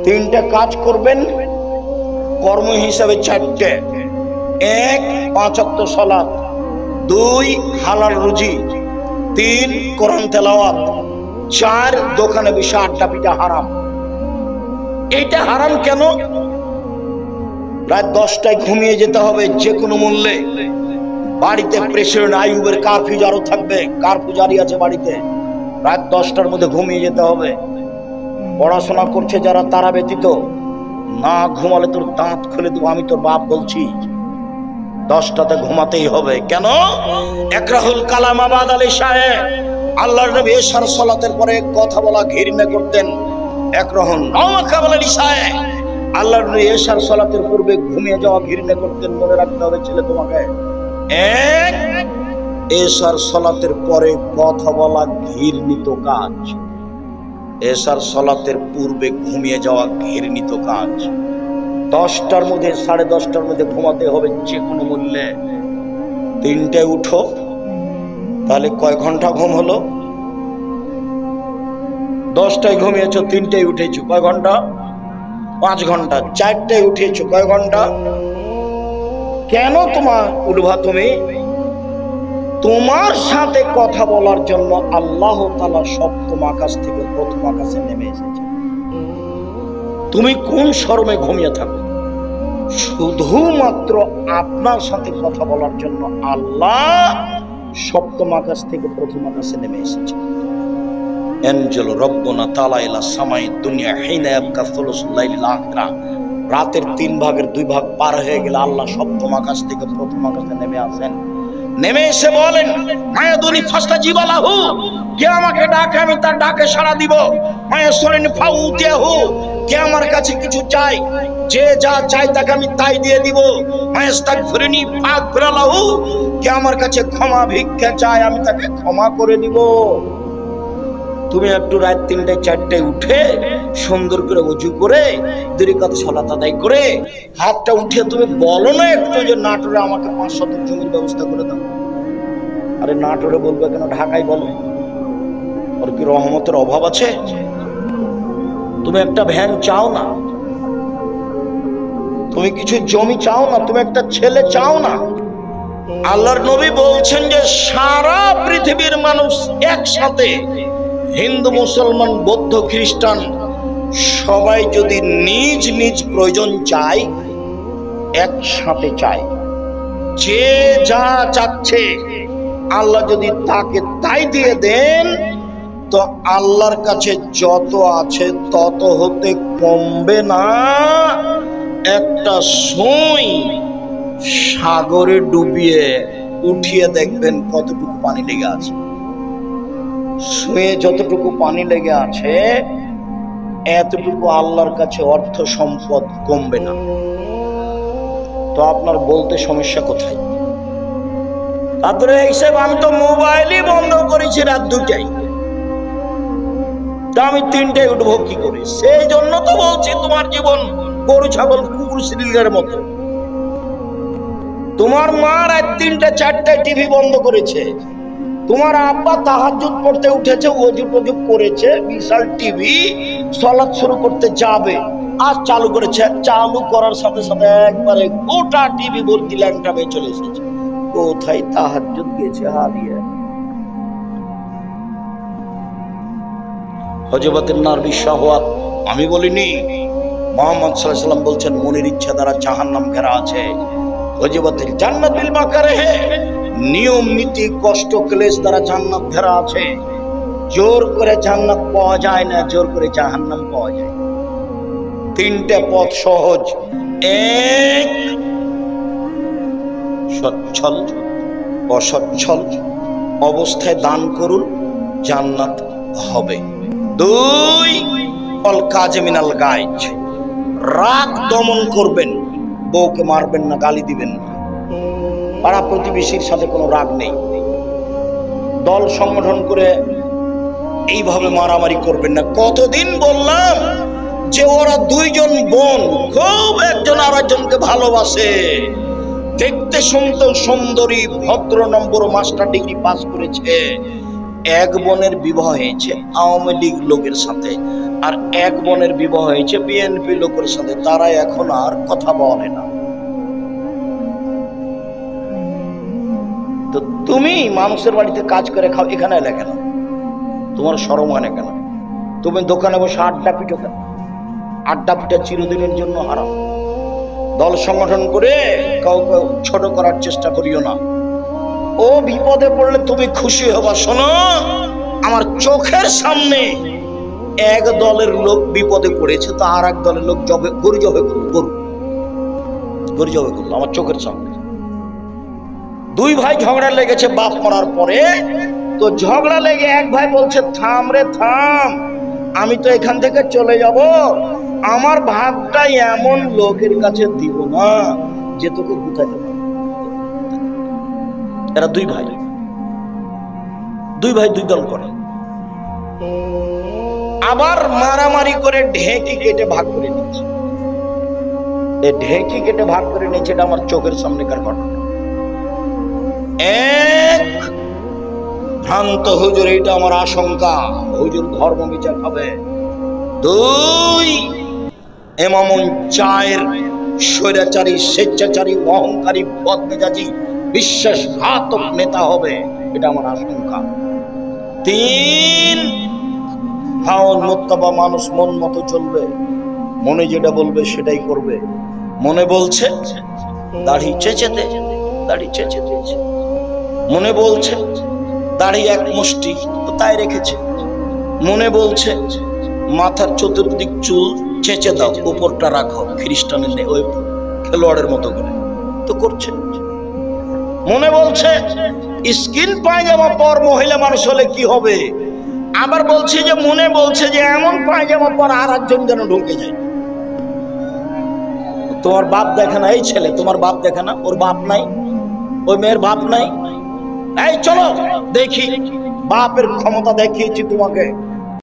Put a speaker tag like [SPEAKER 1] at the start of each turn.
[SPEAKER 1] তিনটা কাজ করবেন কর্ম হিসাবে চারটে। এক, 5 ওয়াক্ত সালাত। 2, হালাল রুজি। 3, কোরআন তেলাওয়াত। 4, দোকানে বসে আড্ডা পিটা হারাম। এটা হারাম কেন? রাত 10টায় ঘুমিয়ে যেতে হবে যে কোনো মূল্যে। বাড়িতে প্রেসিডেন্ট আইয়ুবের কারফিউ আরো থাকবে, কারফিউ জারি আছে বাড়িতে। রাত 10টার মধ্যে ঘুমিয়ে যেতে হবে। পড়াশোনা করছে যারা তারা ব্যতীত, না ঘুমালে তোর দাঁত খুলে দেবো, আমি তোর বাপ বলছি। 10টাতে ঘুমাতেই হবে। কেন? একরাহুল কালাম আবাদ আলী সাহেব আল্লাহর নবী এশার সালাতের পরে কথা বলা ঘৃণা করতেন। একরাহুল নামাকাবাল আলী সাহেব আল্লাহর নবী এশার সালাতের পূর্বে ঘুমিয়ে যাওয়া ঘৃণা করতেন। মনে রাখতে হবে ছেলে তোমাকে। এক, এশার সালাতের পরে কথা বলা ঘৃণিত কাজ। এশার সালাতের পূর্বে ঘুমিয়ে যাওয়া ঘৃণিত কাজ। 10টার মধ্যে 10:30টার মধ্যে ঘুমাতে হবে যে কোনো মূল্যে। 3টায় উঠো, তাহলে কয় ঘন্টা ঘুম হলো? 10টায় ঘুমিয়েছো, 3টায় উঠেছো, কয় ঘন্টা? 5 ঘন্টা। 4টায় উঠেছো, কয় ঘন্টা? কেন তোমার উঠবা তুমি? তোমার সাথে কথা বলার জন্য আল্লাহ তাআলা সপ্তম আকাশ থেকে প্রথম আকাশে নেমে এসেছে। তুমি কোন শরমে ঘুমিয়ে থাকো? শুধুমাত্র আপনার সাথে কথা বলার জন্য আল্লাহ সপ্তম আকাশ থেকে প্রথম আকাশে নেমে এসেছে। এনজেল রব্বনা তাআলা ইলা সামাই দুনিয়া হিনা ইয়াবকা সুলুসুল লাইলিল আখিরা। রাতের 3 ভাগের 2 ভাগ পার হয়ে গেলে আল্লাহ সপ্তম আকাশ থেকে প্রথম আকাশে নেমে আসেন। নেমে এসে বলেন, মায়াদুনি ফাস্তাজিবা লাহু, কে আমাকে ডাকে আমি তার ডাকে সাড়া দিব। মায়াসুলিনি ফাউতিয়াহু, কে আমার কাছে কিছু চাই, যে যা চাই তাকে আমি তাই দিয়ে দিব। মায়াস্তাগফিরনি ফাগফিরা লাহু, কে আমার কাছে ক্ষমা ভিক্ষা চায় আমি তাকে ক্ষমা করে দিব। তুমি একটু রাত 3টায় 4টায় উঠে সুন্দর করে ওযু করে 2 রাকাত সালাত আদায় করে হাতটা উঠিয়ে তুমি বলো না একটু যে নাটোরে আমাকে 5 শতক জমির ব্যবস্থা করে দাও। আরে নাটোরে বলবে কেন, ঢাকায় বলো। ওর কি রহমতের অভাব আছে? তুমি একটা ভ্যান চাও না, তুমি কিছু জমি চাও না, তুমি একটা ছেলে চাও না। আল্লাহর নবী বলছেন যে সারা পৃথিবীর মানুষ একসাথে, হিন্দু মুসলমান বৌদ্ধ খ্রিস্টান সবাই যদি নিজ নিজ প্রয়োজন চায়, একসাথে চায়, যে যা চাচ্ছে আল্লাহ যদি তাকে তাই দিয়ে দেন, তো আল্লাহর কাছে যত আছে তত হতে কমবে না। একটা সুই সাগরে ডুবিয়ে উঠিয়ে দেখবেন কতটুকু পানি লেগে আছে। সুয়ে যতটুকু পানি লেগে আছে এতটুকু আল্লাহর কাছে অর্থ সম্পদ কমবে না। তো আপনার বলতে সমস্যা কোথায়? তারপরে হিসেবে আমি তো মোবাইলই বন্ধ করেছি রাত 2টায়, তা আমি 3টায় উঠবো কি করে? সেই জন্য তো বলছি তোমার জীবন গরু ছাগল কুকুর শ্রীলের মতো। তোমার মা রাত 3টা 4টায় টিভি বন্ধ করেছে, তোমার আব্বা তাহাজ্জুদ পড়তে উঠেছে, ওযু টযু করেছে, বিশাল টিভি সালাত শুরু করতে যাবে আর চালু করেছে। চালু করার সাথে সাথে একবারে গোটা টিভি ভর্তি ল্যাংটা মেয়ে চলে এসেছে। কোথায় তাহাজ্জুদ গেছে হারিয়ে। হযরতুন নবী শাহওয়াত আমি বলিনি, মুহাম্মদ সাল্লাল্লাহু আলাইহি ওয়াসাল্লাম বলছেন মনের ইচ্ছা দ্বারা জাহান্নাম ঘেরা আছে। হযরতুল জান্নাত বিল মাকারিহ, নিয়ম নীতি কষ্ট ক্লেশ দ্বারা জান্নাত ঘেরা আছে। জোর করে জান্নাত পাওয়া যায় না, জোর করে জাহান্নাম পাওয়া যায়। 3টে পথ সহজ। এক, সচ্ছল অসচ্ছল অবস্থায় দান করুন, জান্নাত হবে। 2, অল কাজমিনাল গায়জ, রাগ দমন করবেন, বউকে মারবেন না, গালি দিবেন না, পাড়া প্রতিবেশীর সাথে কোনো রাগ নেই। দল সংগঠন করে এইভাবে মারামারি করবেন না। কতদিন বললাম যে ওরা 2 জন বোন খুব একজন আরেকজনকে ভালোবাসে, দেখতে শুনতে সুন্দরী, ভদ্র, নম্বর, মাস্টার ডিগ্রি পাস করেছে, এক বোনের বিবাহ হয়েছে আওয়ামী লীগ লোকের সাথে, আর এক বোনের বিবাহ হয়েছে বিএনপি লোকের সাথে। তারা এখন আর কথা বলে না। তো তুমি মানুষের বাড়িতে কাজ করে খাও, এখানে এলে কেন? তোমার শরম হয় না কেন? তুমি দোকানে বসে আড্ডা পিটো কেন? আড্ডা পিঠা চিরদিনের জন্য হারাম। দল সংগঠন করে কাউকে ছোট করার চেষ্টা করিও না। ও বিপদে পড়লে তুমি খুশি হবা। শোনো, আমার চোখের সামনে এক দলের লোক বিপদে পড়েছে, তো আর এক দলের লোক গরু জবে করলো আমার চোখের সামনে। দুই ভাই ঝগড়া লেগেছে বাপ মরার পরে। তো ঝগড়া লেগে এক ভাই বলছে, থাম রে থাম, আমি তো এখান থেকে চলে যাব, আমার ভাগটা এমন লোকের কাছে দিব না যে তোকে গুতাইতে পারে। এরা দুই ভাই দুই দল করে, আবার মারামারি করে ঢেঁকি কেটে ভাগ করে নিচ্ছে। এই ঢেঁকি কেটে ভাগ করে নিচ্ছে, এটা আমার চোখের সামনেকার ঘটনা। এক ভ্রান্ত হুজুর, এটা আমার আশঙ্কা, হুজুর ধর্ম বিচার হবে। দুই, এমামুন চায়ের স্বৈরাচারী, স্বেচ্ছাচারী, অহংকারী, বদমেজাজি, বিশ্বাসঘাতক নেতা হবে, এটা আমার আশঙ্কা। তিন, হাওন মুত্তাবা, মানুষ মন মতো চলবে, মনে যেটা বলবে সেটাই করবে। মনে বলছে দাড়ি চেঁচে দে, দাড়ি চেঁচে দিয়েছে। মনে বলছে দাড়ি এক মুষ্টি, তাই রেখেছে। মনে বলছে মাথার চতুর্দিক চুল চেঁচে দাও, উপরটা রাখো, খ্রিস্টানের ওই খেলোয়াড়ের মতো করে, তো করছে। মনে বলছে স্কিন পায়জামা পর মহিলা মানুষ হলে কি হবে। আবার বলছে যে মনে বলছে যে এমন পায়জামা পর আর একজন যেন ঢুকে যায়। তোমার বাপ দেখে না, এই ছেলে তোমার বাপ দেখে না, ওর বাপ নাই, ওই মেয়ের বাপ নাই। এই চলো দেখি, বাপের ক্ষমতা দেখিয়েছি তোমাকে।